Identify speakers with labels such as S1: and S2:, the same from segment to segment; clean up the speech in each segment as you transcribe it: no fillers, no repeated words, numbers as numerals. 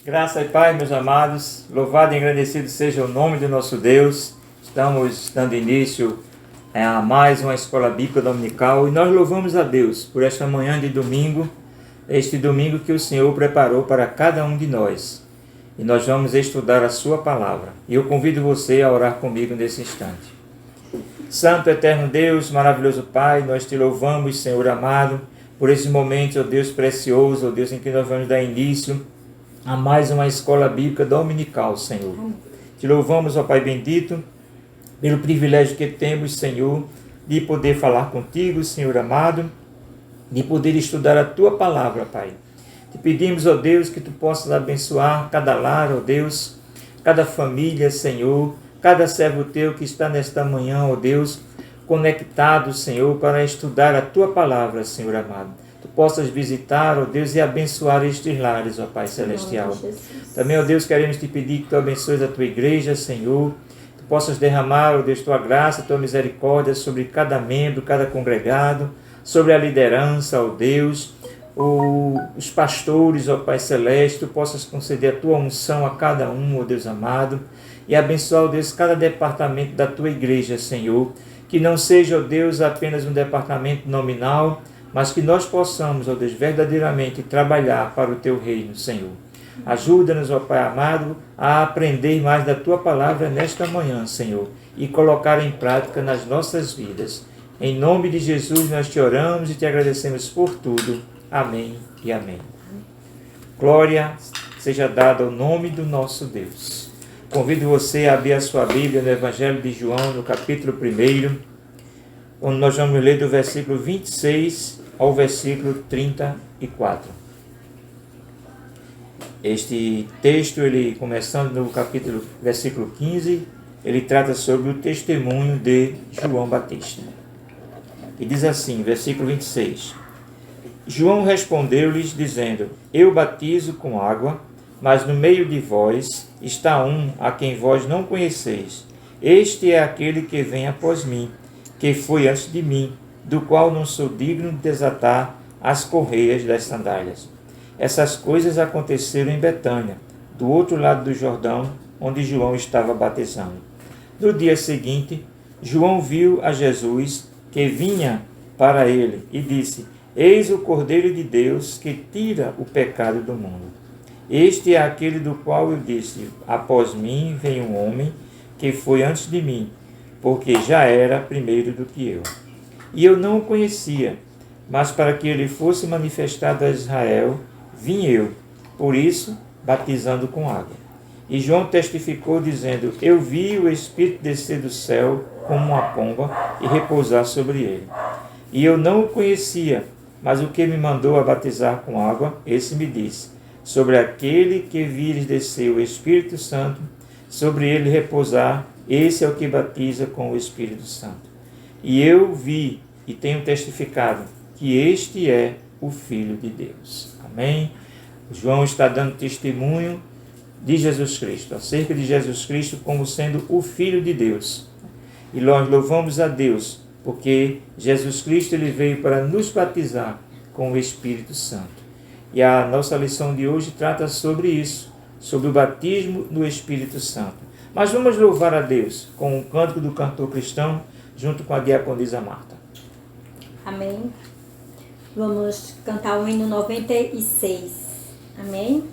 S1: Graça e paz, meus amados, louvado e agradecido seja o nome do nosso Deus. Estamos dando início a mais uma escola bíblica dominical e nós louvamos a Deus por esta manhã de domingo, este domingo que o Senhor preparou para cada um de nós. E nós vamos estudar a sua palavra. E eu convido você a orar comigo nesse instante. Santo, eterno Deus, maravilhoso Pai, nós te louvamos, Senhor amado, por esses momentos, ó Deus precioso, ó Deus, em que nós vamos dar início a mais uma escola bíblica dominical, Senhor. Te louvamos, ó Pai bendito, pelo privilégio que temos, Senhor, de poder falar contigo, Senhor amado, de poder estudar a tua palavra, Pai. Te pedimos, ó Deus, que tu possas abençoar cada lar, ó Deus, cada família, Senhor, cada servo teu que está nesta manhã, ó Deus, conectado, Senhor, para estudar a tua palavra, Senhor amado. Tu possas visitar, ó Deus, e abençoar estes lares, ó Pai Celestial. Também, ó Deus, queremos te pedir que tu abençoes a tua igreja, Senhor. Tu possas derramar, ó Deus, tua graça, tua misericórdia sobre cada membro, cada congregado, sobre a liderança, ó Deus, os pastores, ó Pai Celeste. Tu possas conceder a tua unção a cada um, ó Deus amado, e abençoar, ó Deus, cada departamento da tua igreja, Senhor. Que não seja, ó Deus, apenas um departamento nominal, mas que nós possamos, ó Deus, verdadeiramente trabalhar para o teu reino, Senhor. Ajuda-nos, ó Pai amado, a aprender mais da tua palavra nesta manhã, Senhor, e colocar em prática nas nossas vidas. Em nome de Jesus nós te oramos e te agradecemos por tudo. Amém e amém. Glória seja dada ao nome do nosso Deus. Convido você a abrir a sua Bíblia no Evangelho de João, no capítulo 1, onde nós vamos ler do versículo 26 ao versículo 34. Este texto, ele começando no capítulo, versículo 15, ele trata sobre o testemunho de João Batista. E diz assim, versículo 26. João respondeu-lhes, dizendo: Eu batizo com água, mas no meio de vós está um a quem vós não conheceis. Este é aquele que vem após mim, que foi antes de mim, do qual não sou digno de desatar as correias das sandálias. Essas coisas aconteceram em Betânia, do outro lado do Jordão, onde João estava batizando. No dia seguinte, João viu a Jesus, que vinha para ele, e disse: Eis o Cordeiro de Deus, que tira o pecado do mundo. Este é aquele do qual eu disse: Após mim vem um homem, que foi antes de mim, porque já era primeiro do que eu. E eu não o conhecia, mas para que ele fosse manifestado a Israel, vim eu, por isso, batizando com água. E João testificou, dizendo: Eu vi o Espírito descer do céu como uma pomba e repousar sobre ele. E eu não o conhecia, mas o que me mandou a batizar com água, esse me disse: Sobre aquele que vires descer o Espírito Santo, sobre ele repousar, esse é o que batiza com o Espírito Santo. E eu vi e tenho testificado que este é o Filho de Deus. Amém? João está dando testemunho de Jesus Cristo, acerca de Jesus Cristo como sendo o Filho de Deus. E nós louvamos a Deus, porque Jesus Cristo ele veio para nos batizar com o Espírito Santo. E a nossa lição de hoje trata sobre isso, sobre o batismo no Espírito Santo. Mas vamos louvar a Deus com o cântico do cantor cristão, junto com a diaconisa Marta.
S2: Amém. Vamos cantar o hino 96. Amém.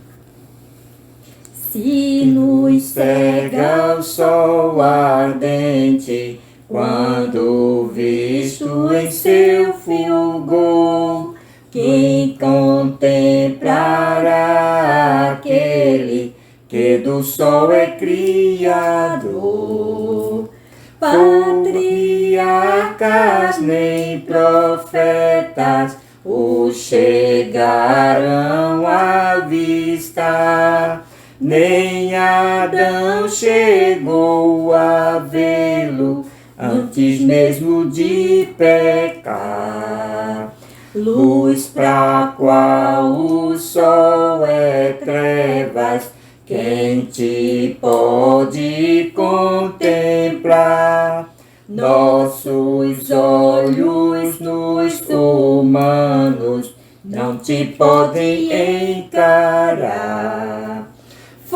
S2: Se nos cega o sol ardente, quando visto em seu fulgor, quem contemplará aquele que do sol é criador? Patriarcas nem profetas o chegarão a vista, nem Adão chegou a vê-lo antes mesmo de pecar. Luz pra qual o sol é trevas, quem te pode contemplar? Nossos olhos nos humanos não te podem encarar.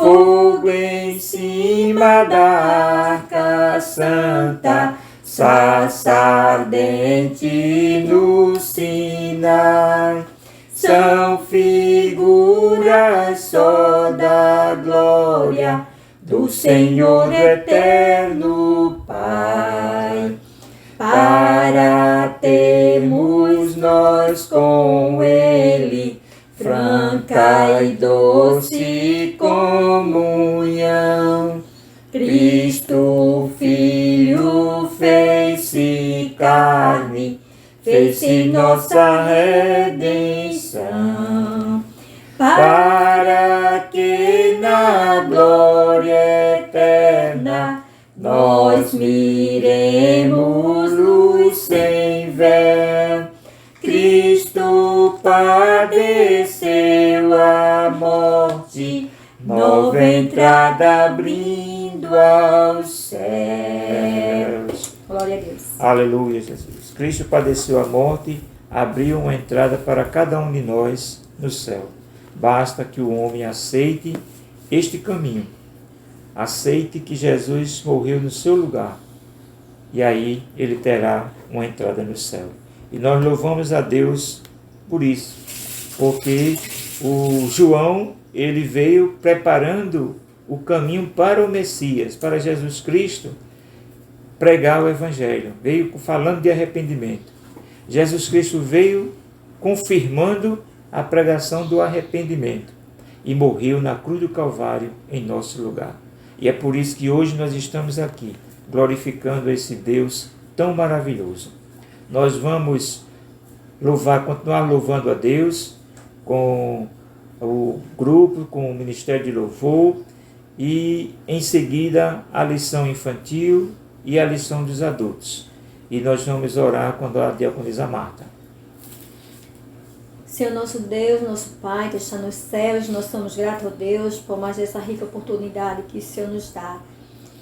S1: fogo em cima da arca santa, sarça ardente no Sinai. São figuras só da glória do Senhor eterno Pai. Para termos nós com Ele franca e doce comunhão, Cristo Filho fez-se carne, fez-se nossa redenção, para que na glória eterna nós miremos luz sem véu. Cristo padeceu a morte, nova entrada abrindo aos céus.
S2: Glória a Deus.
S1: Aleluia, Jesus. Cristo padeceu a morte, abriu uma entrada para cada um de nós no céu. Basta que o homem aceite este caminho. Aceite que Jesus morreu no seu lugar. E aí ele terá uma entrada no céu. E nós louvamos a Deus por isso. Porque o João, ele veio preparando o caminho para o Messias, para Jesus Cristo, pregar o Evangelho. Veio falando de arrependimento. Jesus Cristo veio confirmando a pregação do arrependimento. E morreu na cruz do Calvário em nosso lugar. E é por isso que hoje nós estamos aqui, glorificando esse Deus tão maravilhoso. Nós vamos continuar louvando a Deus com o grupo, com o Ministério de Louvor e em seguida a lição infantil e a lição dos adultos. E nós vamos orar com a diaconisa Marta.
S2: Senhor nosso Deus, nosso Pai que está nos céus, nós somos gratos a Deus por mais essa rica oportunidade que o Senhor nos dá.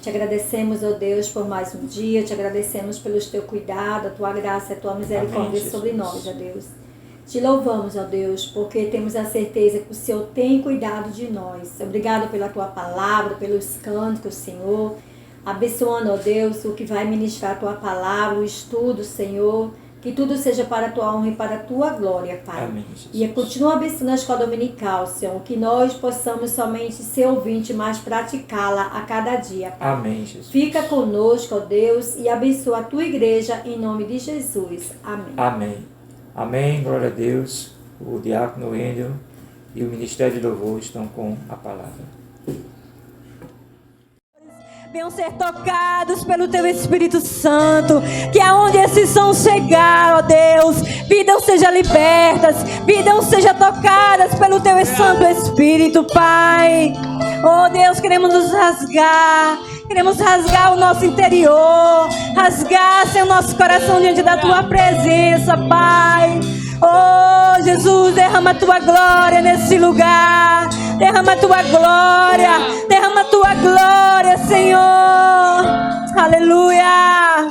S2: Te agradecemos, ó Deus, por mais um dia, te agradecemos pelo teu cuidado, a tua graça e a tua misericórdia sobre nós, ó Deus. Te louvamos, ó Deus, porque temos a certeza que o Senhor tem cuidado de nós. Obrigado pela tua palavra, pelos cânticos, Senhor. Abençoando, ó Deus, o que vai ministrar a tua palavra, o estudo, Senhor. Que tudo seja para a tua honra e para a tua glória, Pai.
S1: Amém,
S2: e continua abençoando a escola dominical, Senhor. Que nós possamos somente ser ouvinte, mas praticá-la a cada dia, Pai.
S1: Amém, Jesus.
S2: Fica conosco, ó Deus, e abençoa a tua igreja em nome de Jesus. Amém.
S1: Amém. Amém. Glória a Deus. O diácono Wendel e o Ministério de Louvor estão com a palavra.
S3: Venham ser tocados pelo Teu Espírito Santo, que aonde esses sons chegar, ó Deus, vidas sejam libertas, vidas sejam tocadas pelo Teu Santo Espírito, Pai. Ó Deus, queremos nos rasgar, queremos rasgar o nosso interior, rasgar, Senhor, o nosso coração diante da Tua presença, Pai. Oh Jesus, derrama a Tua glória nesse lugar, derrama a Tua glória, derrama a Tua glória, Senhor. Aleluia.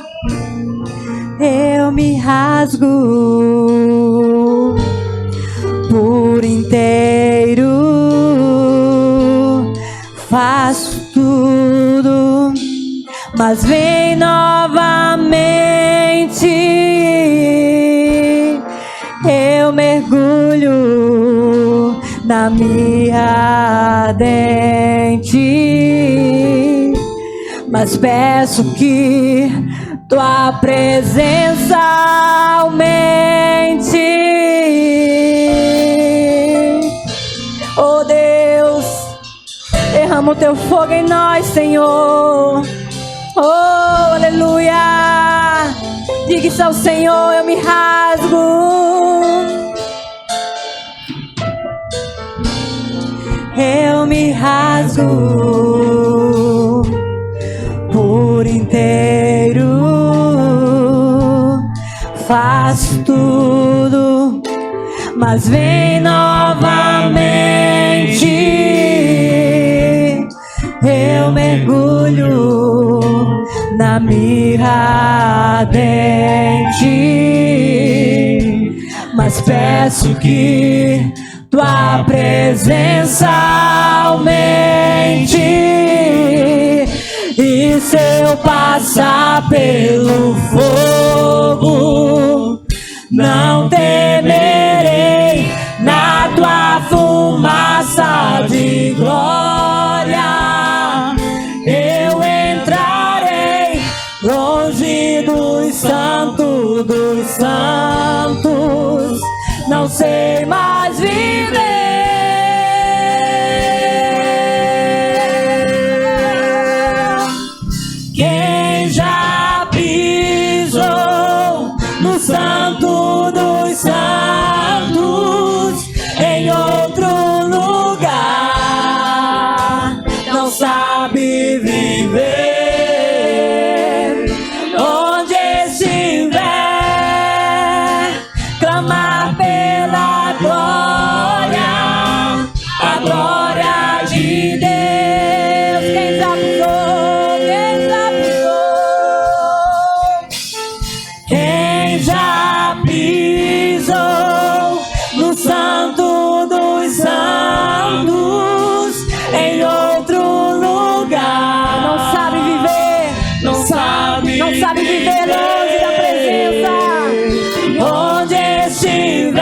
S3: Eu me rasgo por inteiro, faço tudo, mas vem novamente. Eu mergulho na minha ardente, mas peço que Tua presença aumente. Oh Deus, derrama o Teu fogo em nós, Senhor. Oh, aleluia. Diga isso ao Senhor, eu me rasgo. Eu me rasgo por inteiro, faço tudo, mas vem novamente. Eu mergulho na mirra ardente, mas peço que tua presença aumente. E se eu passar pelo fogo, não temerei, na tua fumaça de glória eu entrarei, longe dos santos dos santos, não sei mais viver. Quem já pisou no santo dos santos, em outro lugar, não sabe viver. Onde estiver, clamar pela glória, a glória de Deus. Quem já pisou, quem já pisou, quem já pisou no santo dos santos, em outro lugar, não sabe viver, não sabe viver longe da presença. Onde estiver,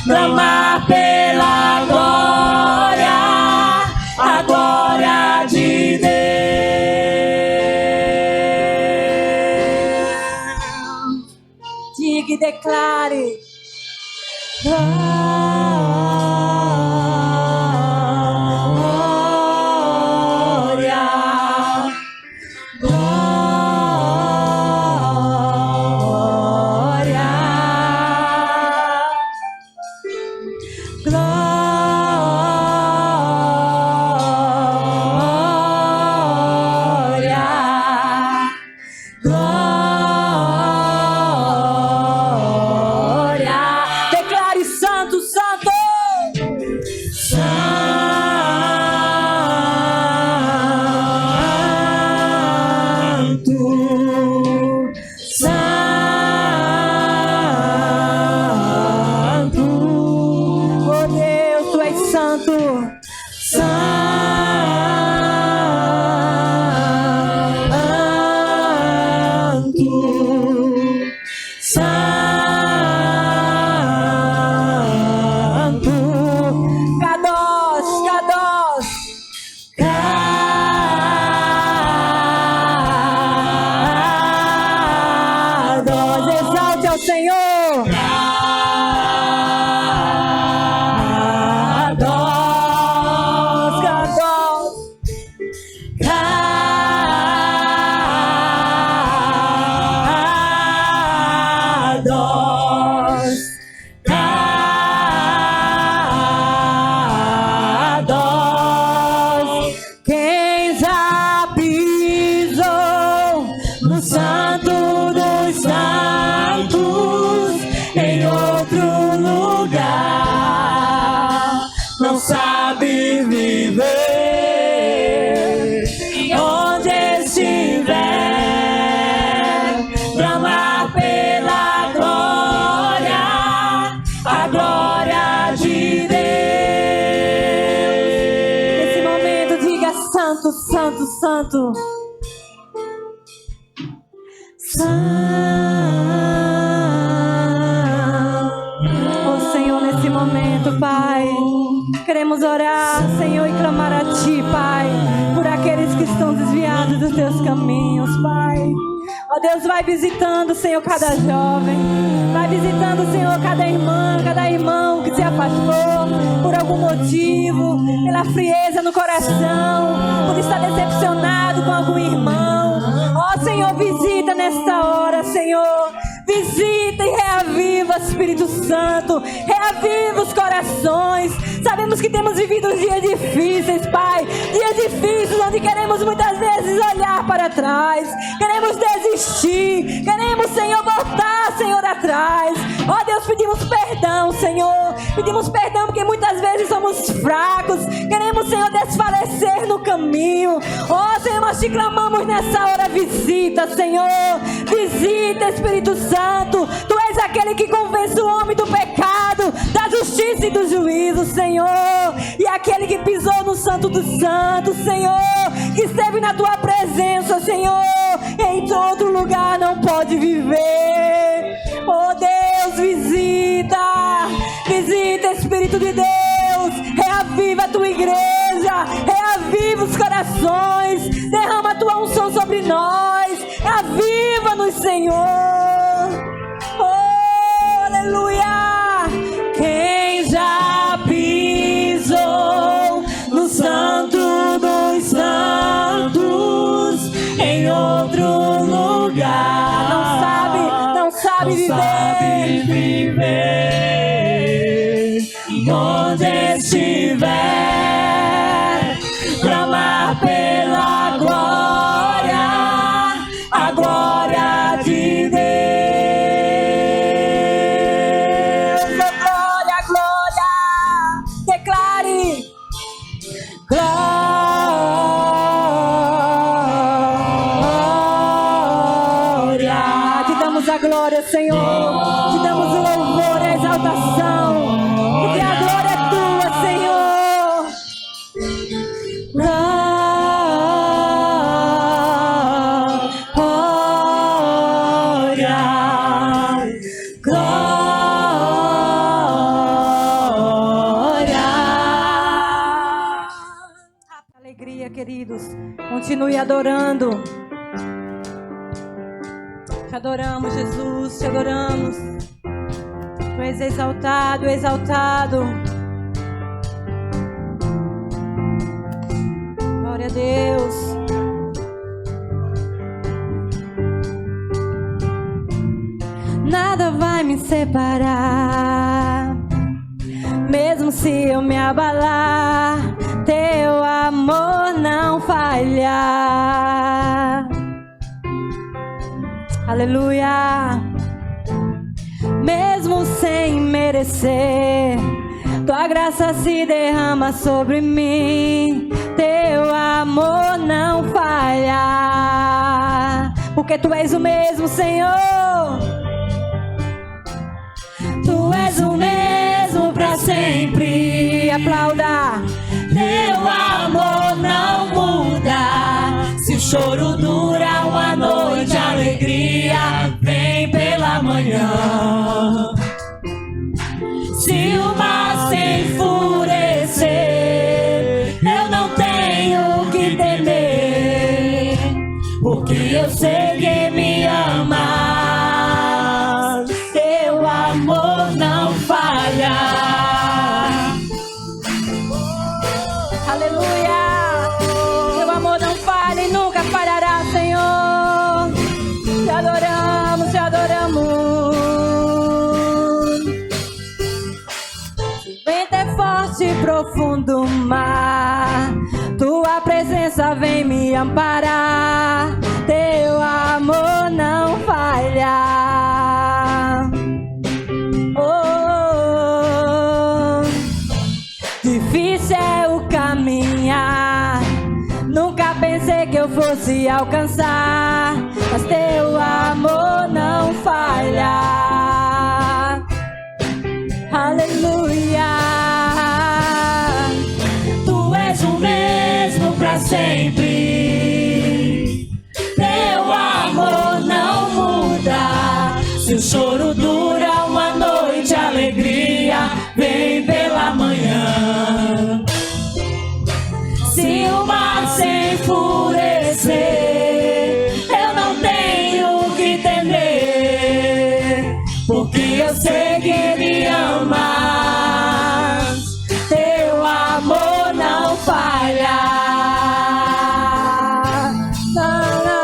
S3: clamar pela glória, a glória de Deus. Diga e declare: glória, glória, glória, glória. Declare: santo, santo, santo, santo. Oh Deus, tu és santo, santo, Kadosh, Kadosh, Kadosh. Exalte ao Senhor. Kadosh, Kadosh, Kadosh, Kadosh. Quem já pisou no santo dos santos, em outro lugar, não sabe viver. Onde estiver, clamar pela glória, a glória de Deus. Nesse momento, diga: santo, santo, santo. Oh Senhor, nesse momento, Pai, queremos orar, Senhor, e clamar a Ti, Pai, por aqueles que estão desviados dos Teus caminhos, Pai. Ó Deus, vai visitando, Senhor, cada jovem, vai visitando, Senhor, cada irmã, cada irmão que se afastou por algum motivo, pela frieza no coração, por estar decepcionado com algum irmão. Ó Senhor, visita nesta hora, Senhor, visita e reaviva, Espírito Santo, reaviva os corações. Sabemos que temos vivido dias difíceis, Pai, dias difíceis onde queremos muitas vezes olhar para trás, queremos desistir, queremos, Senhor, voltar, Senhor, atrás. Ó Deus, pedimos perdão, Senhor, pedimos perdão porque muitas vezes somos fracos, queremos, Senhor, desfalecer no caminho. Ó Senhor, nós te clamamos nessa hora, visita, Senhor, visita, Espírito Santo. Tu és aquele que convence o homem do pecado, das justiça e do juízo, Senhor. E aquele que pisou no Santo dos Santos, Senhor, que esteve na tua presença, Senhor, em todo lugar não pode viver. Oh Deus, visita, Espírito de Deus, reaviva a tua igreja, reaviva os corações, derrama a tua unção sobre nós, aviva-nos, Senhor. Oh, aleluia. Quem já pisou no Santo dos Santos, em outro lugar, não sabe viver. Onde estiver, clamar pela glória, a glória de Deus. Oh, glória, glória, declare glória. Te damos a glória, Senhor. Te damos o louvor e a exaltação. Porque a glória é tua, Senhor. Glória, glória. Alegria, queridos. Continue adorando. Te adoramos, Jesus. Te adoramos. Tu és exaltado, exaltado. Glória a Deus. Nada vai me separar, mesmo se eu me abalar, teu amor não falhar. Aleluia. Mesmo sem merecer, tua graça se derrama sobre mim, teu amor não falha, porque tu és o mesmo, Senhor. Tu és o mesmo pra sempre. Aplauda. Teu amor não muda. Se o choro dura uma noite, a alegria vem pela manhã. Se o mar se enfurecer, eu não tenho que temer, porque eu sei que me amas. Teu amor não falha. Aleluia. Teu amor não falha e nunca falhará, Senhor. Te adoramos, te adoramos. O vento é forte e profundo mar, tua presença vem me amparar. Teu amor não falha. Oh, difícil é o caminhar, nunca pensei que eu fosse alcançar, mas teu amor não falha. Aleluia. Tu és o mesmo pra sempre. Teu amor não muda. Se o choro dura uma noite, a alegria vem pela manhã. Se o mar se enfurecer, eu não tenho que temer, porque eu sei que me amas. Teu amor não falha. Não, não.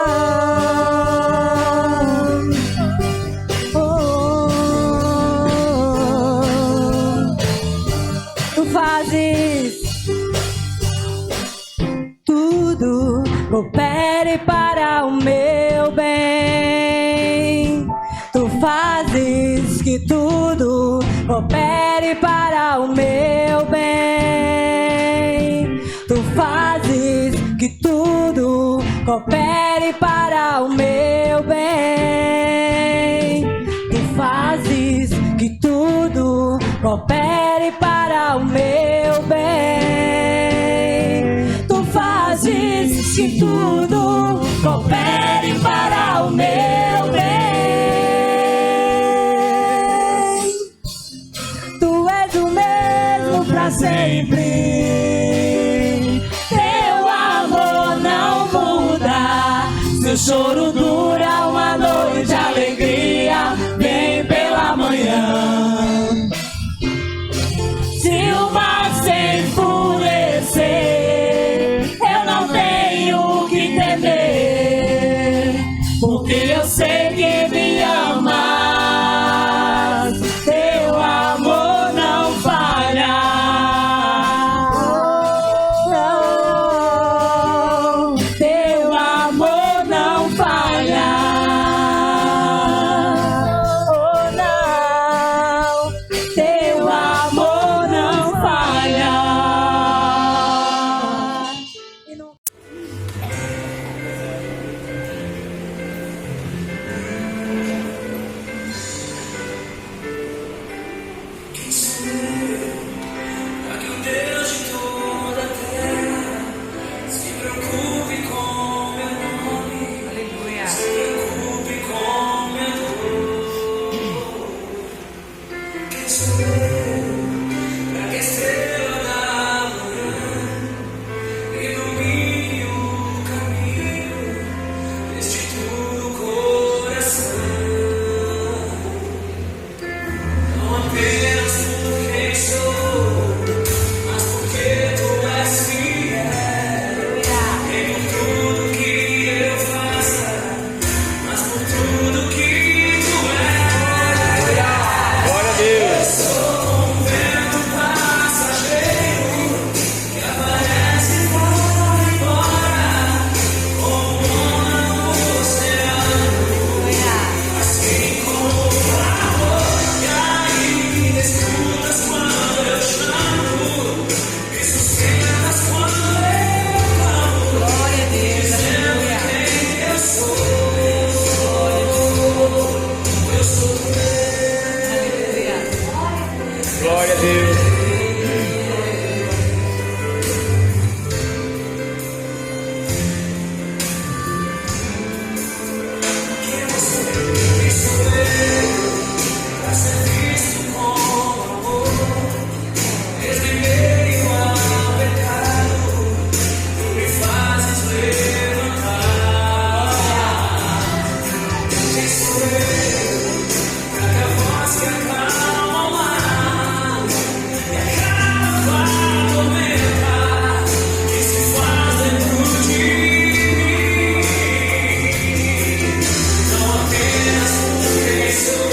S3: Tu fazes tudo, coopere para o meu bem. Tu fazes que tudo coopere para o meu bem. Tu fazes que tudo coopere para o meu bem. Tu fazes que tudo coopere para choro dura, uma noite de alegria vem pela manhã. Se o mar se enfurecer, eu não tenho o que temer, porque eu sei que me amas, teu amor não falha. Não, teu amor não falha. Oh não, teu amor não falha.
S4: Para que o Deus de toda a terra se preocupe com meu nome, se preocupe com meu dor. Quem sou eu para que a estrela da manhã ilumine o caminho, restitua o coração? Não apenas por quem sou, mas porque tu és fiel. Nem por tudo que eu faça, mas por tudo que tu és.
S1: Glória a Deus.
S4: Sou um vento passageiro que aparece e vai embora, como onda no oceano, assim como o amor que ainda escutas quando eu chamo, me sustentas quando eu clamo, dizendo quem eu sou. Eu sou teu.
S1: Glória a Deus.
S4: Quem sou eu para ser visto com amor? Desde meio ao pecado, tu me fazes levantar. Quem sou eu para que a voz que acalma o mar e acaba a tormenta que se faz dentro de mim? Não apenas por quem sou,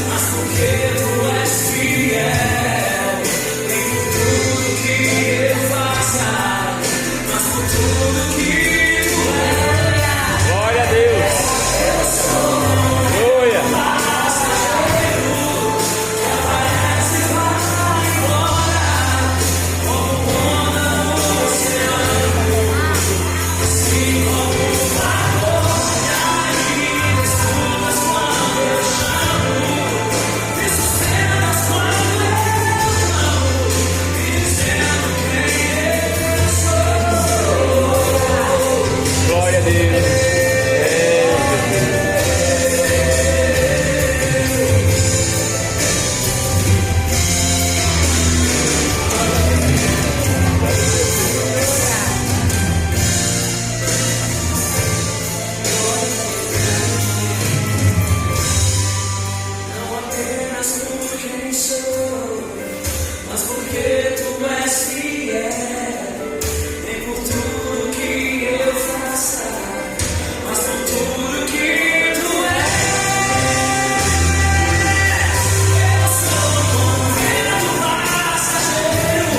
S4: mas porque tu és fiel. Nem por tudo que eu faça, mas por tudo que tu és.
S1: Glória a Deus. Aleluia. Glória a Deus.
S4: Não apenas por quem sou, mas porque tu és fiel. Nem por tudo que eu faça, mas por tudo que tu és. Eu sou um vento passageiro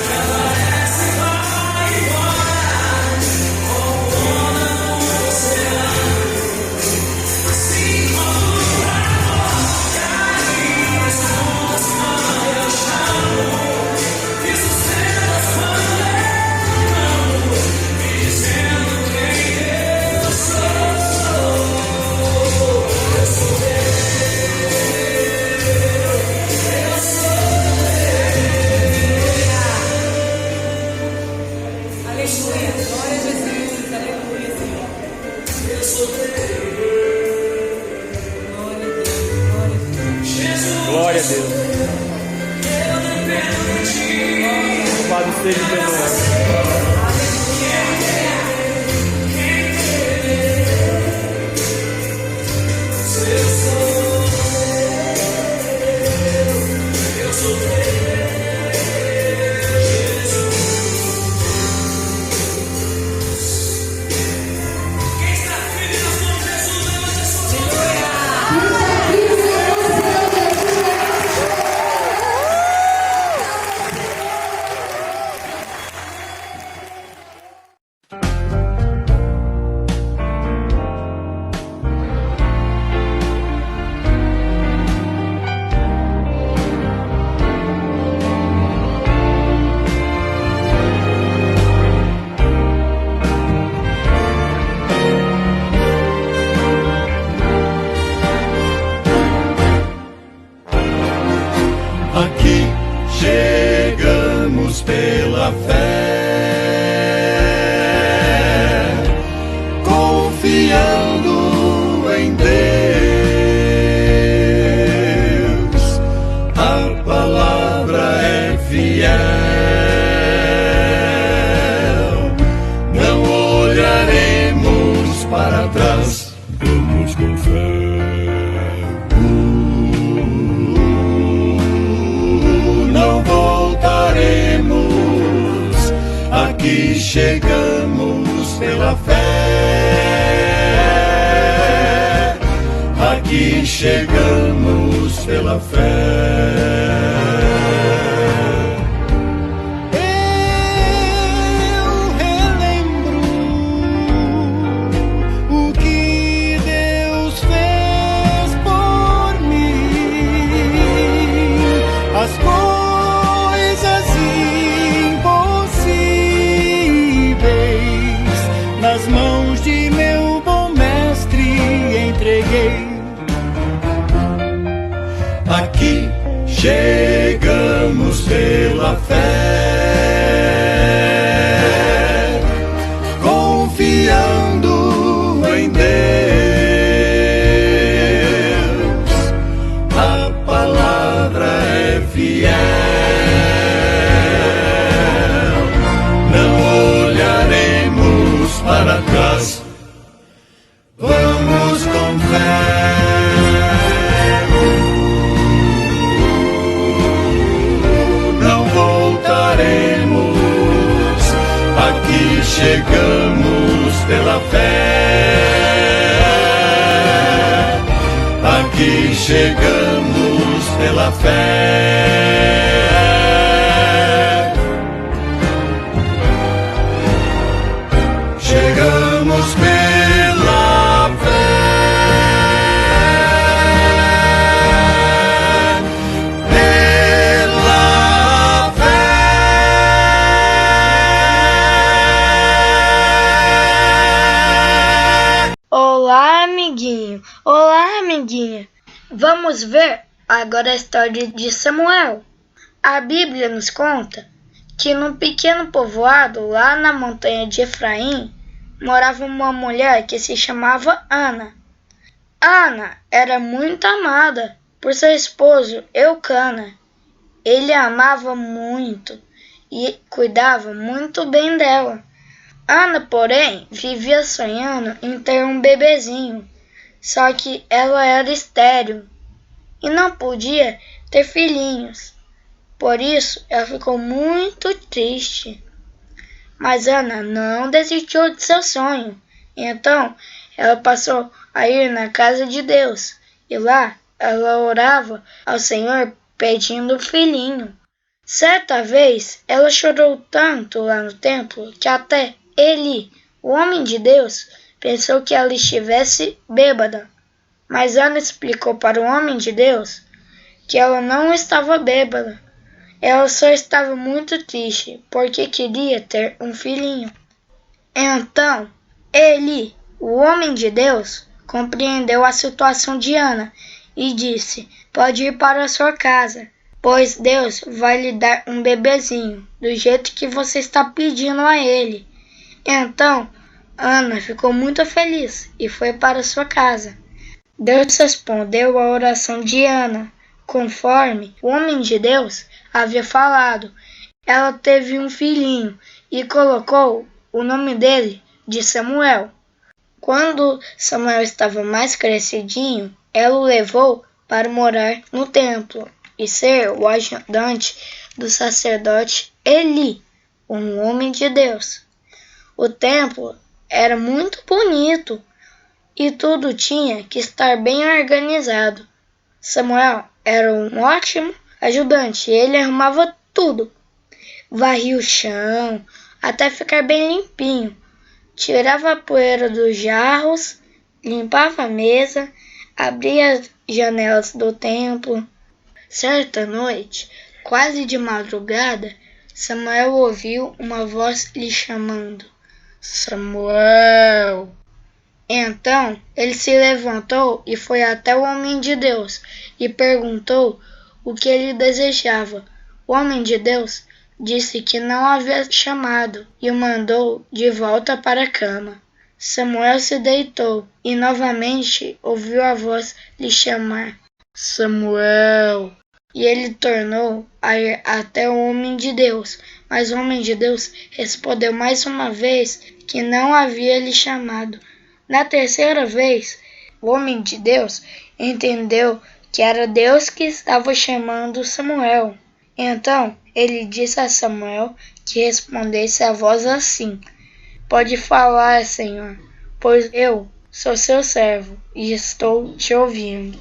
S4: que aparece e vai embora, como onda no oceano, assim como o amor que ainda escutas quando eu chamo, me sustentas quando eu clamo, me dizendo quem eu sou. Eu sou teu. Eu sou
S3: Aleluia. Glória a Jesus. Aleluia, Senhor.
S4: teu. Eu sou teu.
S3: Glória a Deus. Glória a Deus.
S4: Jesus,
S1: Glória a Deus.
S4: eu dependo de ti.
S1: Louvado seja o teu nome.
S4: Quem
S5: confiando em Deus. A palavra é fiel, não olharemos para trás, vamos com fé. Não voltaremos, aqui chegamos pela fé, aqui chegamos pela fé. Aqui chegamos pela fé, confiando em Deus. A palavra é fiel, não olharemos para trás, vamos com fé. Chegamos pela fé, aqui chegamos pela fé, chegamos pela fé.
S6: Olá, amiguinha. Vamos ver agora a história de Samuel. A Bíblia nos conta que num pequeno povoado lá na montanha de Efraim morava uma mulher que se chamava Ana. Ana era muito amada por seu esposo Eucana. Ele a amava muito e cuidava muito bem dela. Ana, porém, vivia sonhando em ter um bebezinho. Só que ela era estéril e não podia ter filhinhos. Por isso, ela ficou muito triste. Mas Ana não desistiu de seu sonho. Então, ela passou a ir na casa de Deus. E lá, ela orava ao Senhor pedindo um filhinho. Certa vez, ela chorou tanto lá no templo que até Eli, o homem de Deus, pensou que ela estivesse bêbada, mas Ana explicou para o homem de Deus que ela não estava bêbada. Ela só estava muito triste porque queria ter um filhinho. Então, Eli, o homem de Deus, compreendeu a situação de Ana e disse: pode ir para a sua casa, pois Deus vai lhe dar um bebezinho, do jeito que você está pedindo a ele. Então, Ana ficou muito feliz e foi para sua casa. Deus respondeu à oração de Ana, conforme o homem de Deus havia falado. Ela teve um filhinho e colocou o nome dele de Samuel. Quando Samuel estava mais crescidinho, ela o levou para morar no templo e ser o ajudante do sacerdote Eli, um homem de Deus. O templo era muito bonito e tudo tinha que estar bem organizado. Samuel era um ótimo ajudante e ele arrumava tudo. Varria o chão até ficar bem limpinho. Tirava a poeira dos jarros, limpava a mesa, abria as janelas do templo. Certa noite, quase de madrugada, Samuel ouviu uma voz lhe chamando: Samuel! Então ele se levantou e foi até o homem de Deus e perguntou o que ele desejava. O homem de Deus disse que não havia chamado e o mandou de volta para a cama. Samuel se deitou e novamente ouviu a voz lhe chamar: Samuel! E ele tornou a ir até o homem de Deus. Mas o homem de Deus respondeu mais uma vez que não havia lhe chamado. Na terceira vez, o homem de Deus entendeu que era Deus que estava chamando Samuel. Então ele disse a Samuel que respondesse a voz assim: Pode falar, Senhor, pois eu sou seu servo e estou te ouvindo.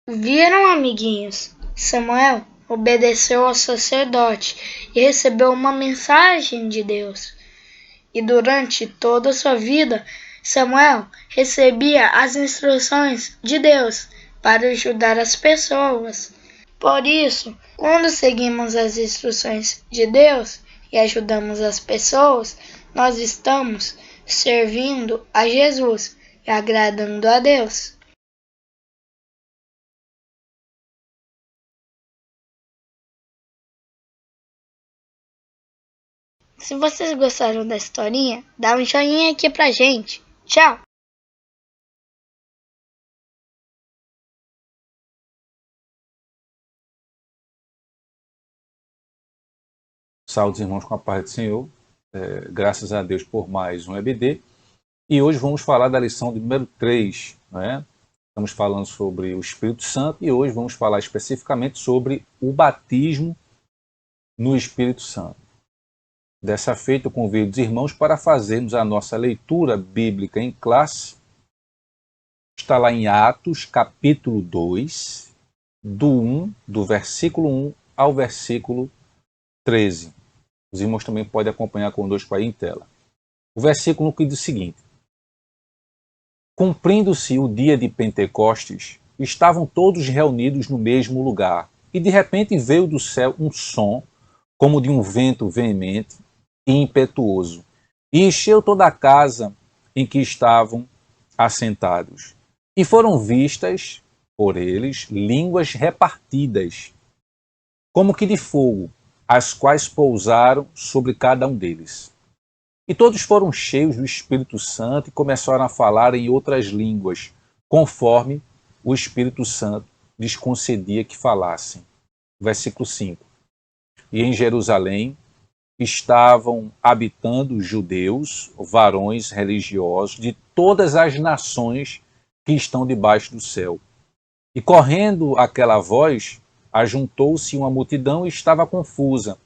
S6: Viram, amiguinhos? Samuel obedeceu ao sacerdote e recebeu uma mensagem de Deus. E durante toda a sua vida, Samuel recebia as instruções de Deus para ajudar as pessoas. Por isso, quando seguimos as instruções de Deus e ajudamos as pessoas, nós estamos servindo a Jesus e agradando a Deus. Se vocês gostaram da historinha, dá um joinha aqui pra gente. Tchau!
S7: Saúde, irmãos, com a paz do Senhor. Graças a Deus por mais um EBD. E hoje vamos falar da lição de número 3. Né? Estamos falando sobre o Espírito Santo e hoje vamos falar especificamente sobre o batismo no Espírito Santo. Dessa feita, eu convido os irmãos para fazermos a nossa leitura bíblica em classe. Está lá em Atos, capítulo 2, do versículo 1 ao versículo 13. Os irmãos também podem acompanhar conosco aí em tela. O versículo que diz o seguinte: Cumprindo-se o dia de Pentecostes, estavam todos reunidos no mesmo lugar, e de repente veio do céu um som, como de um vento veemente e impetuoso, e encheu toda a casa em que estavam assentados. E foram vistas por eles línguas repartidas, como que de fogo, as quais pousaram sobre cada um deles. E todos foram cheios do Espírito Santo e começaram a falar em outras línguas, conforme o Espírito Santo lhes concedia que falassem. Versículo 5. E em Jerusalém estavam habitando judeus, varões religiosos de todas as nações que estão debaixo do céu. E correndo aquela voz, ajuntou-se uma multidão e estava confusa,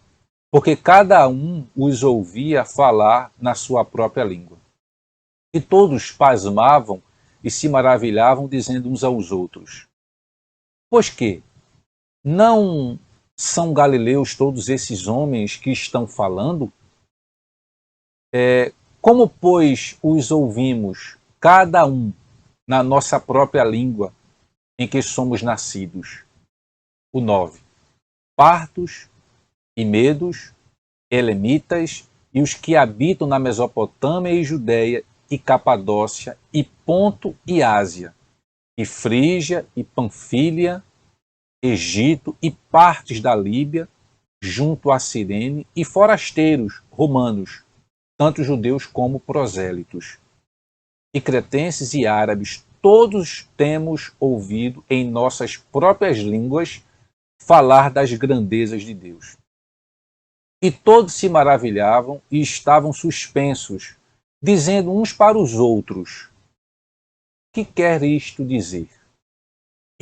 S7: porque cada um os ouvia falar na sua própria língua. E todos pasmavam e se maravilhavam, dizendo uns aos outros: Pois que não são galileus todos esses homens que estão falando? Como, pois, os ouvimos, cada um, na nossa própria língua em que somos nascidos? O 9. Partos e medos, elemitas e os que habitam na Mesopotâmia e Judeia e Capadócia e Ponto e Ásia, e Frígia e Panfília, Egito e partes da Líbia, junto a Cirene, e forasteiros romanos, tanto judeus como prosélitos, e cretenses e árabes, todos temos ouvido em nossas próprias línguas falar das grandezas de Deus. E todos se maravilhavam e estavam suspensos, dizendo uns para os outros: Que quer isto dizer?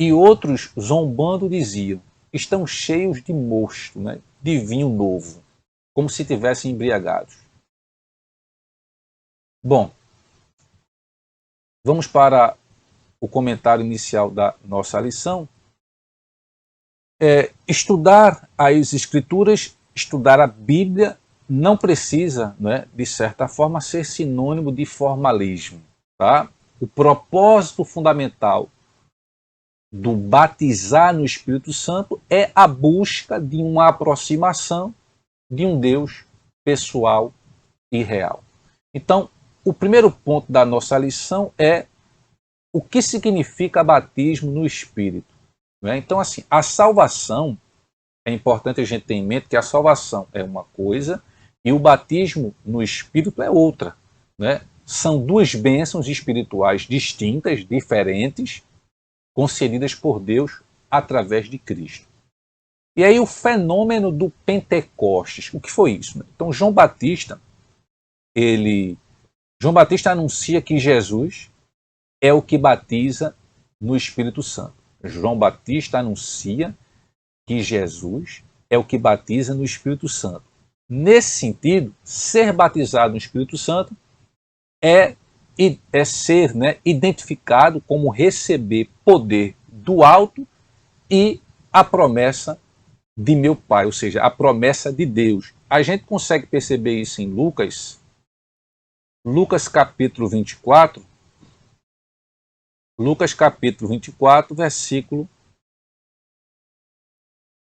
S7: E outros, zombando, diziam: Estão cheios de mosto, né? De vinho novo, como se tivessem embriagados. Bom, vamos para o comentário inicial da nossa lição. Estudar as Escrituras, estudar a Bíblia, não precisa, né, de certa forma, ser sinônimo de formalismo. Tá? O propósito fundamental do batizar no Espírito Santo é a busca de uma aproximação de um Deus pessoal e real. Então, o primeiro ponto da nossa lição é o que significa batismo no Espírito. Né? Então, assim, a salvação, é importante a gente ter em mente que a salvação é uma coisa e o batismo no Espírito é outra. Né? são duas bênçãos espirituais distintas, diferentes, concedidas por Deus através de Cristo. E aí o fenômeno do Pentecostes, o que foi isso? Então João Batista anuncia que Jesus é o que batiza no Espírito Santo. João Batista anuncia que Jesus é o que batiza no Espírito Santo. Nesse sentido, ser batizado no Espírito Santo é ser, né, identificado como receber poder do alto e a promessa de meu Pai, ou seja, a promessa de Deus. A gente consegue perceber isso em Lucas capítulo 24, versículo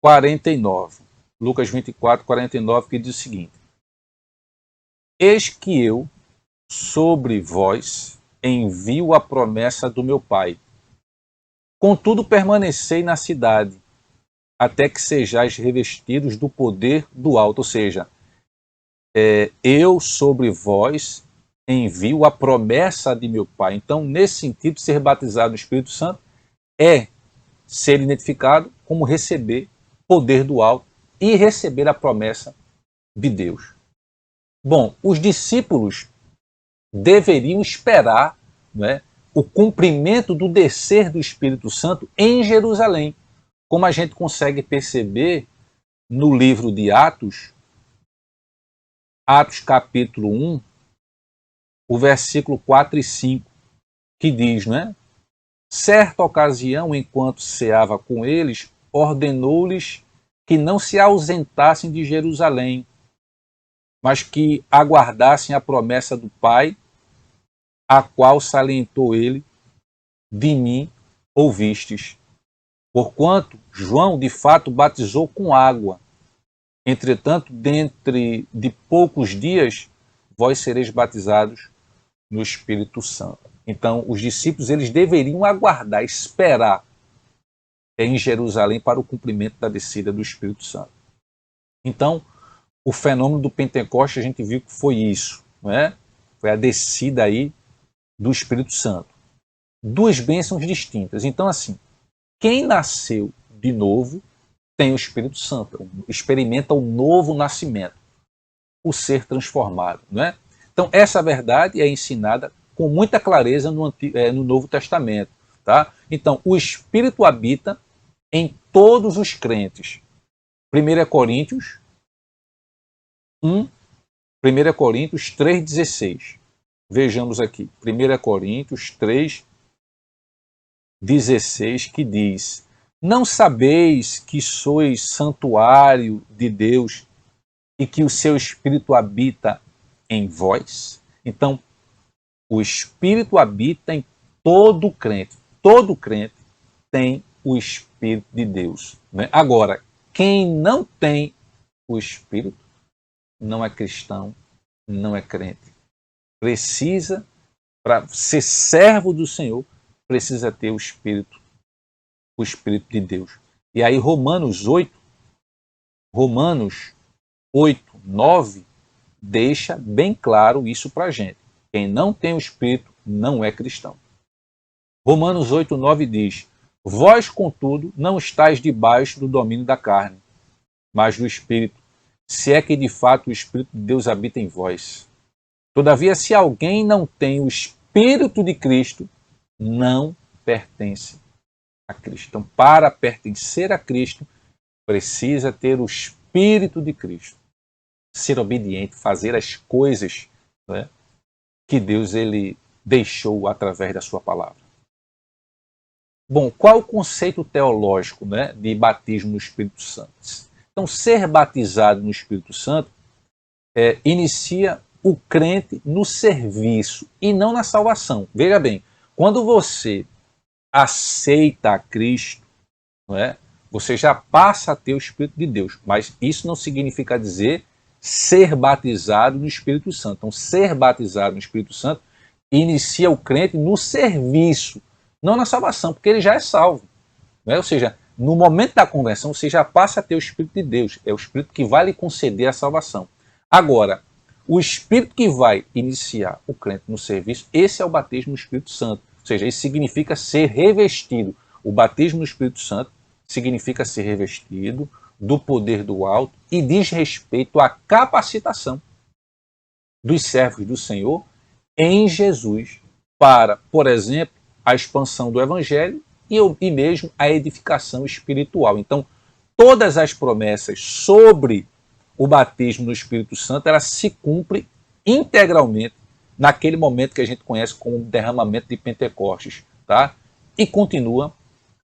S7: 49. Lucas 24, 49, que diz o seguinte: Eis que eu sobre vós envio a promessa do meu Pai. Contudo, permanecei na cidade, até que sejais revestidos do poder do alto. Ou seja, eu sobre vós envio a promessa de meu Pai. Então, nesse sentido, ser batizado no Espírito Santo é ser identificado como receber poder do alto e receber a promessa de Deus. Bom, os discípulos deveriam esperar, né, o cumprimento do descer do Espírito Santo em Jerusalém, como a gente consegue perceber no livro de Atos capítulo 1, o versículo 4 e 5, que diz, né? Certa ocasião, enquanto ceava com eles, ordenou-lhes que não se ausentassem de Jerusalém, mas que aguardassem a promessa do Pai, a qual salientou ele: de mim ouvistes. Porquanto João, de fato, batizou com água. Entretanto, dentro de poucos dias, vós sereis batizados no Espírito Santo. Então, os discípulos eles deveriam aguardar, esperar em Jerusalém para o cumprimento da descida do Espírito Santo. Então, o fenômeno do Pentecostes, a gente viu que foi isso, não é? Foi a descida aí do Espírito Santo. Duas bênçãos distintas. Então, assim, quem nasceu de novo tem o Espírito Santo, experimenta o novo nascimento, o ser transformado, não é? Então, essa verdade é ensinada com muita clareza no Novo Testamento, tá? Então, o Espírito habita em todos os crentes. 1 Coríntios 3,16. Vejamos aqui, 1 Coríntios 3,16, que diz: Não sabeis que sois santuário de Deus e que o seu Espírito habita em vós? Então, o Espírito habita em todo crente. Todo crente tem o Espírito de Deus, né? Agora, quem não tem o Espírito não é cristão, não é crente. Precisa, para ser servo do Senhor, precisa ter o Espírito de Deus. E aí Romanos 8:9 deixa bem claro isso para a gente. Quem não tem o Espírito não é cristão. Romanos 8:9 diz: Vós, contudo, não estáis debaixo do domínio da carne, mas do Espírito, se é que de fato o Espírito de Deus habita em vós. Todavia, se alguém não tem o Espírito de Cristo, não pertence a Cristo. Então, para pertencer a Cristo, precisa ter o Espírito de Cristo. Ser obediente, fazer as coisas, né, que Deus ele deixou através da sua palavra. Bom, qual é o conceito teológico, né, de batismo no Espírito Santo? Então, ser batizado no Espírito Santo inicia o crente no serviço e não na salvação. Veja bem, quando você aceita a Cristo, não é? Você já passa a ter o Espírito de Deus, mas isso não significa dizer ser batizado no Espírito Santo. Então, ser batizado no Espírito Santo inicia o crente no serviço, não na salvação, porque ele já é salvo, não é? Ou seja, no momento da conversão, você já passa a ter o Espírito de Deus. É o Espírito que vai lhe conceder a salvação. Agora, o Espírito que vai iniciar o crente no serviço, esse é o batismo no Espírito Santo. Ou seja, isso significa ser revestido. O batismo no Espírito Santo significa ser revestido do poder do alto e diz respeito à capacitação dos servos do Senhor em Jesus para, por exemplo, a expansão do Evangelho e mesmo a edificação espiritual. Então, todas as promessas sobre o batismo no Espírito Santo, ela se cumpre integralmente naquele momento que a gente conhece como derramamento de Pentecostes, tá? E continua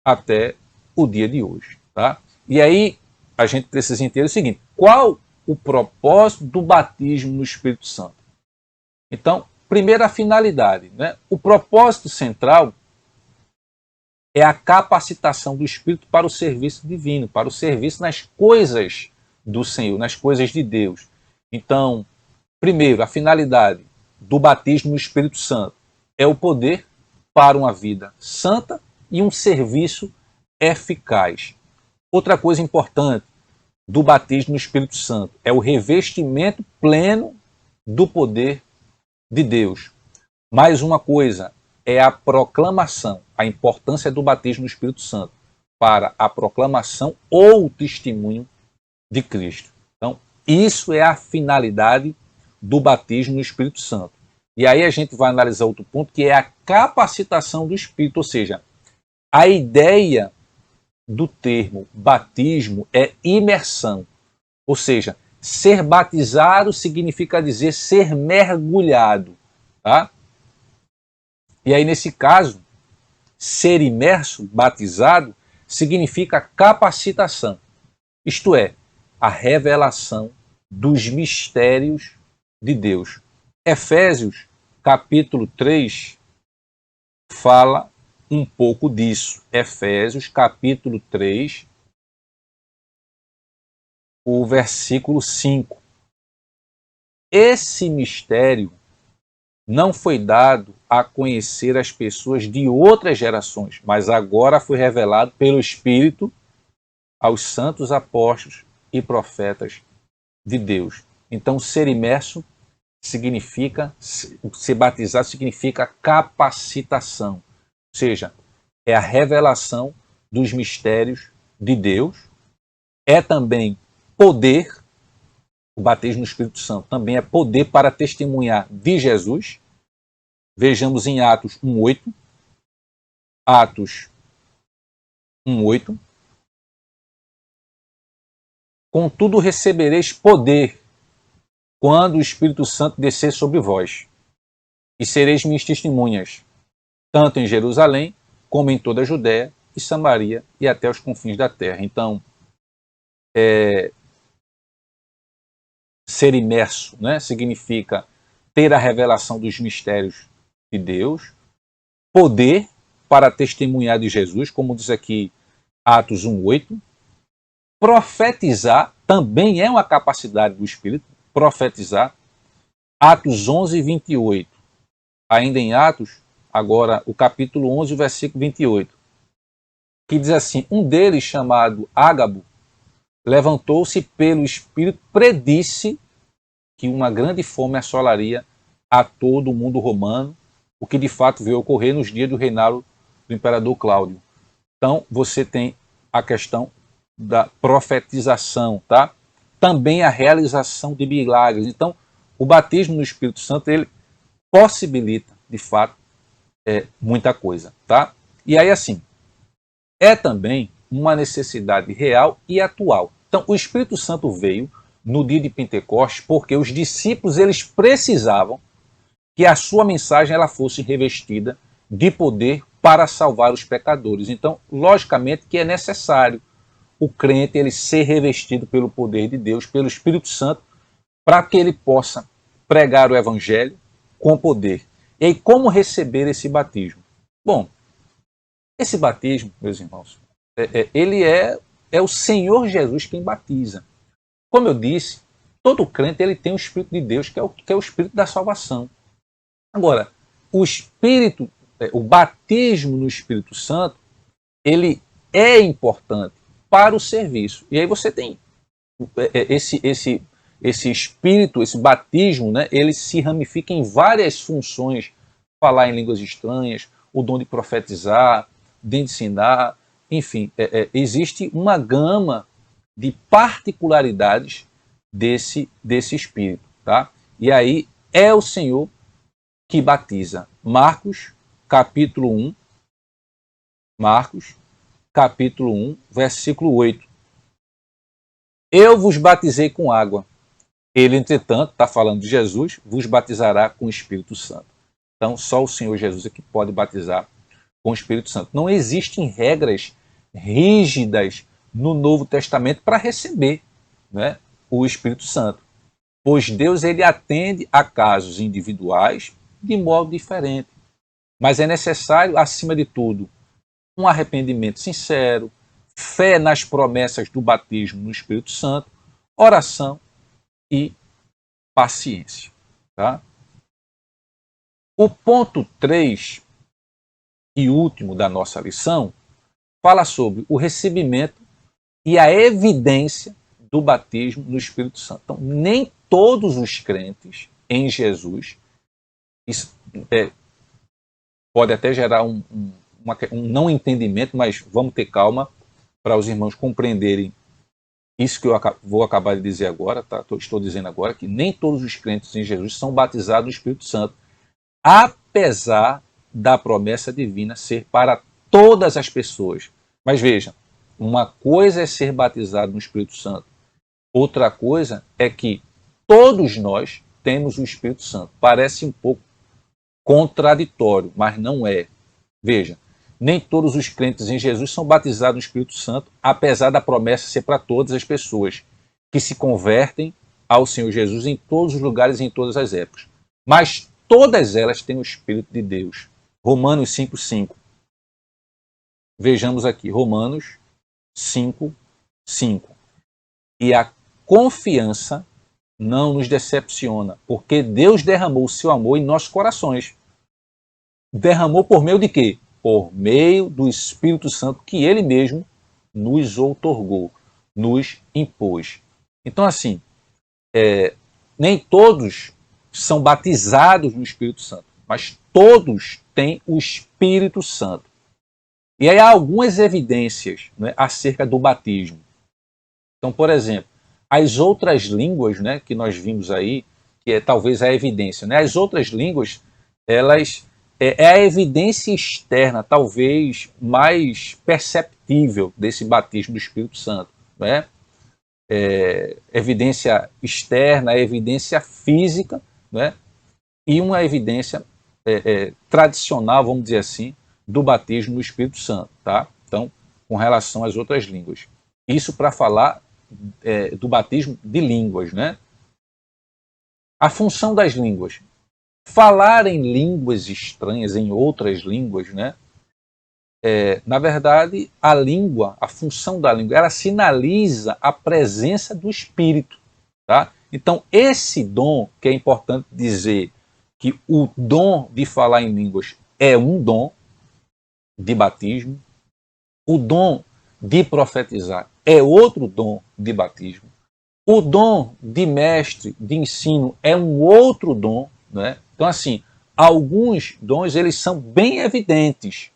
S7: até o dia de hoje, tá? E aí a gente precisa entender o seguinte: qual o propósito do batismo no Espírito Santo? Então, primeiro a finalidade, né? O propósito central é a capacitação do Espírito para o serviço divino, para o serviço nas coisas do Senhor, nas coisas de Deus. Então, primeiro, a finalidade do batismo no Espírito Santo é o poder para uma vida santa e um serviço eficaz. Outra coisa importante do batismo no Espírito Santo é o revestimento pleno do poder de Deus. Mais uma coisa é a proclamação, a importância do batismo no Espírito Santo para a proclamação ou o testemunho de Cristo. Então, isso é a finalidade do batismo no Espírito Santo. E aí a gente vai analisar outro ponto, que é a capacitação do Espírito, ou seja, a ideia do termo batismo é imersão, ou seja, ser batizado significa dizer ser mergulhado, tá? E aí, nesse caso, ser imerso, batizado, significa capacitação, isto é, a revelação dos mistérios de Deus. Efésios, capítulo 3, fala um pouco disso. Efésios, capítulo 3, o versículo 5. Esse mistério não foi dado a conhecer as pessoas de outras gerações, mas agora foi revelado pelo Espírito aos santos apóstolos e profetas de Deus. Então, ser imerso significa, ser batizado significa capacitação, ou seja, é a revelação dos mistérios de Deus, é também poder, o batismo no Espírito Santo também é poder para testemunhar de Jesus. Vejamos em Atos 1:8. Atos 1:8. Contudo recebereis poder quando o Espírito Santo descer sobre vós, e sereis minhas testemunhas, tanto em Jerusalém, como em toda a Judéia e Samaria e até os confins da terra. Então, ser imerso, né, significa ter a revelação dos mistérios de Deus, poder para testemunhar de Jesus, como diz aqui Atos 1:8. Profetizar também é uma capacidade do Espírito, profetizar. Atos 11:28. Ainda em Atos, agora o capítulo 11, o versículo 28, que diz assim: um deles, chamado Ágabo, levantou-se pelo Espírito, predisse que uma grande fome assolaria a todo o mundo romano, o que de fato veio ocorrer nos dias do reinado do imperador Cláudio. Então, você tem a questão da profetização, tá? Também a realização de milagres. Então, o batismo no Espírito Santo, ele possibilita, de fato, muita coisa, tá? E aí, assim, é também uma necessidade real e atual. Então, o Espírito Santo veio no dia de Pentecostes porque os discípulos, eles precisavam que a sua mensagem ela fosse revestida de poder para salvar os pecadores. Então, logicamente que é necessário o crente ele ser revestido pelo poder de Deus, pelo Espírito Santo, para que ele possa pregar o Evangelho com poder. E aí, como receber esse batismo? Bom, esse batismo, meus irmãos, ele é o Senhor Jesus quem batiza. Como eu disse, todo crente ele tem o Espírito de Deus, que é o Espírito da salvação. Agora, o batismo no Espírito Santo, ele é importante para o serviço. E aí você tem esse espírito, esse batismo, né, ele se ramifica em várias funções. Falar em línguas estranhas, o dom de profetizar, de ensinar, enfim, existe uma gama de particularidades desse espírito, tá? E aí é o Senhor que batiza. Marcos, capítulo 1, versículo 8. Eu vos batizei com água. Ele, entretanto, está falando de Jesus, vos batizará com o Espírito Santo. Então, só o Senhor Jesus é que pode batizar com o Espírito Santo. Não existem regras rígidas no Novo Testamento para receber, né, o Espírito Santo. Pois Deus ele atende a casos individuais de modo diferente. Mas é necessário, acima de tudo, um arrependimento sincero, fé nas promessas do batismo no Espírito Santo, oração e paciência. Tá? O ponto 3 e último da nossa lição fala sobre o recebimento e a evidência do batismo no Espírito Santo. Então, nem todos os crentes em Jesus, isso pode até gerar um não entendimento, mas vamos ter calma para os irmãos compreenderem isso que eu vou acabar de dizer agora, tá? Estou dizendo agora que nem todos os crentes em Jesus são batizados no Espírito Santo, apesar da promessa divina ser para todas as pessoas. Mas veja, uma coisa é ser batizado no Espírito Santo, outra coisa é que todos nós temos o Espírito Santo. Parece um pouco contraditório, mas não é. Veja, nem todos os crentes em Jesus são batizados no Espírito Santo, apesar da promessa ser para todas as pessoas que se convertem ao Senhor Jesus em todos os lugares e em todas as épocas. Mas todas elas têm o Espírito de Deus. Romanos 5:5. Vejamos aqui, Romanos 5:5. E a confiança não nos decepciona, porque Deus derramou o seu amor em nossos corações. Derramou por meio de quê? Por meio do Espírito Santo que Ele mesmo nos outorgou, nos impôs. Então, assim, nem todos são batizados no Espírito Santo, mas todos têm o Espírito Santo. E aí há algumas evidências, né, acerca do batismo. Então, por exemplo, as outras línguas, né, que nós vimos aí, que é talvez a evidência, né, as outras línguas, elas é a evidência externa, talvez mais perceptível desse batismo do Espírito Santo, né? Evidência externa, evidência física, né? E uma evidência tradicional, vamos dizer assim, do batismo no Espírito Santo, tá? Então, com relação às outras línguas. Isso para falar do batismo de línguas, né? A função das línguas. Falar em línguas estranhas, em outras línguas, né? Na verdade, a língua, a função da língua, ela sinaliza a presença do Espírito, tá? Então, esse dom, que é importante dizer que o dom de falar em línguas é um dom de batismo, o dom de profetizar é outro dom de batismo, o dom de mestre, de ensino, é um outro dom, né? Então, assim, alguns dons eles são bem evidentes,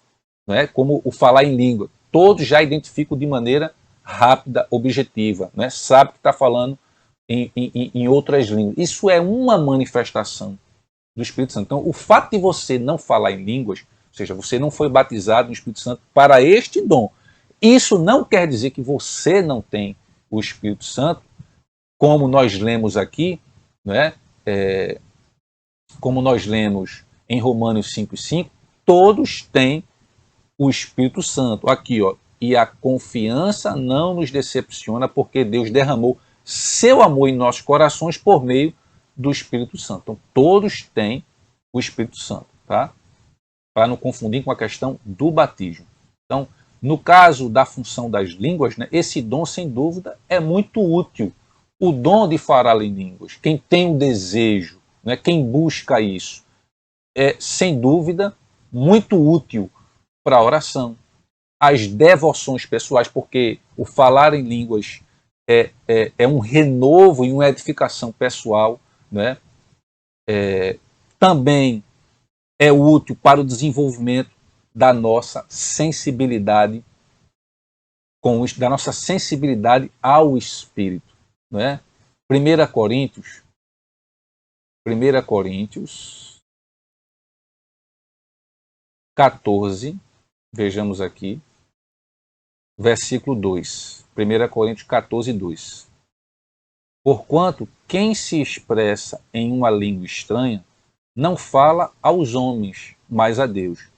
S7: né? Como o falar em língua. Todos já identificam de maneira rápida, objetiva, né? Sabe que está falando em outras línguas. Isso é uma manifestação do Espírito Santo. Então, o fato de você não falar em línguas, ou seja, você não foi batizado no Espírito Santo para este dom, isso não quer dizer que você não tem o Espírito Santo, como nós lemos aqui, né? Como nós lemos em Romanos 5:5, todos têm o Espírito Santo. Aqui, ó, e a confiança não nos decepciona, porque Deus derramou seu amor em nossos corações por meio do Espírito Santo. Então, todos têm o Espírito Santo, tá? Para não confundir com a questão do batismo. Então, no caso da função das línguas, né, esse dom, sem dúvida, é muito útil. O dom de falar em línguas, quem tem o desejo, né, quem busca isso, é, sem dúvida, muito útil para a oração. As devoções pessoais, porque o falar em línguas é um renovo e uma edificação pessoal, né? Também é útil para o desenvolvimento da nossa sensibilidade da nossa sensibilidade ao Espírito, não é? 1 Coríntios 14, vejamos aqui, versículo 2. 1 Coríntios 14, 2. Porquanto quem se expressa em uma língua estranha não fala aos homens, mas a Deus.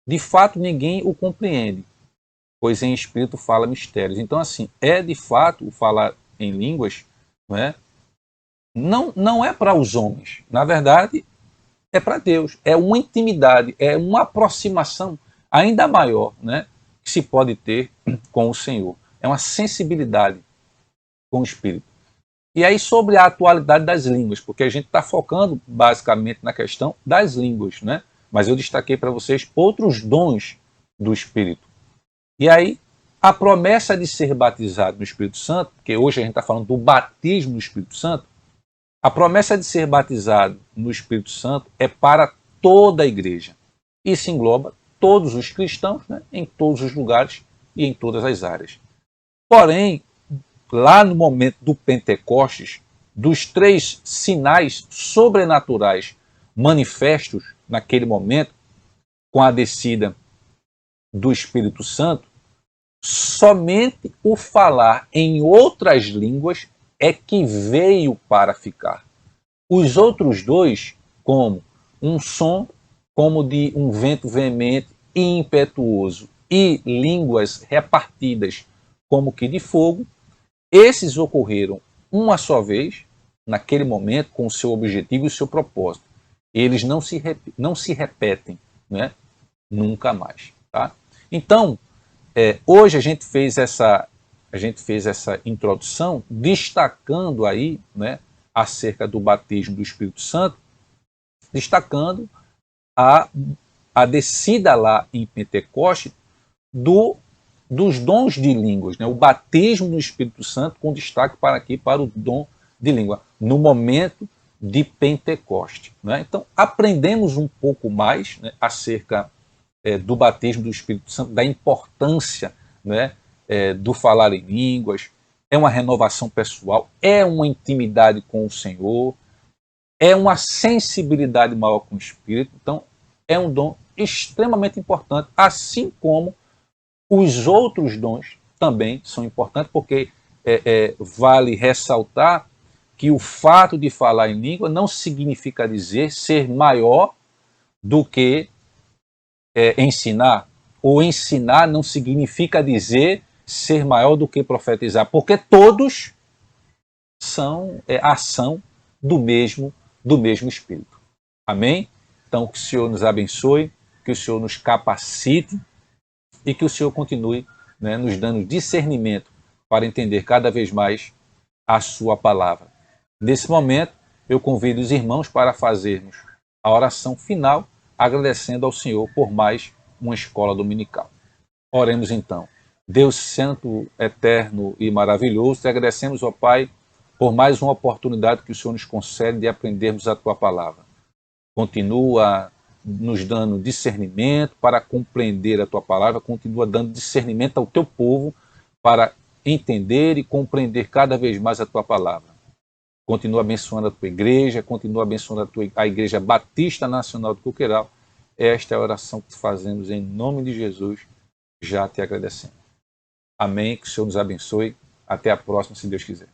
S7: De fato, ninguém o compreende, pois em espírito fala mistérios. Então, assim, de fato o falar em línguas, não é para os homens. Na verdade, é para Deus. É uma intimidade, é uma aproximação ainda maior, que se pode ter com o Senhor. É uma sensibilidade com o Espírito. E aí, sobre a atualidade das línguas, porque a gente está focando basicamente na questão das línguas, mas eu destaquei para vocês outros dons do Espírito. E aí, a promessa de ser batizado no Espírito Santo, porque hoje a gente está falando do batismo no Espírito Santo, a promessa de ser batizado no Espírito Santo é para toda a igreja. Isso engloba todos os cristãos, em todos os lugares e em todas as áreas. Porém, lá no momento do Pentecostes, dos 3 sinais sobrenaturais manifestos naquele momento, com a descida do Espírito Santo, somente o falar em outras línguas é que veio para ficar. Os outros 2, como um som, como de um vento veemente e impetuoso, e línguas repartidas como que de fogo, esses ocorreram uma só vez, naquele momento, com o seu objetivo e o seu propósito. Eles não se repetem, nunca mais. Tá? Então, hoje a gente fez essa introdução destacando aí, acerca do batismo do Espírito Santo, destacando a descida lá em Pentecoste dos dons de línguas, o batismo no Espírito Santo, com destaque para o dom de língua, no momento de Pentecoste. Então, aprendemos um pouco mais acerca do batismo do Espírito Santo, da importância do falar em línguas, é uma renovação pessoal, é uma intimidade com o Senhor, é uma sensibilidade maior com o Espírito. Então, é um dom extremamente importante, assim como os outros dons também são importantes, porque vale ressaltar que o fato de falar em língua não significa dizer ser maior do que ensinar, ou ensinar não significa dizer ser maior do que profetizar, porque todos são ação do mesmo Espírito. Amém? Então, que o Senhor nos abençoe, que o Senhor nos capacite e que o Senhor continue nos dando discernimento para entender cada vez mais a sua palavra. Nesse momento, eu convido os irmãos para fazermos a oração final, agradecendo ao Senhor por mais uma escola dominical. Oremos então. Deus Santo, eterno e maravilhoso, te agradecemos, ó Pai, por mais uma oportunidade que o Senhor nos concede de aprendermos a Tua palavra. Continua nos dando discernimento para compreender a Tua palavra, continua dando discernimento ao Teu povo para entender e compreender cada vez mais a Tua palavra. Continua abençoando a Tua igreja, continua abençoando a Igreja Batista Nacional do Coqueiral. Esta é a oração que fazemos em nome de Jesus, já te agradecendo. Amém, que o Senhor nos abençoe. Até a próxima, se Deus quiser.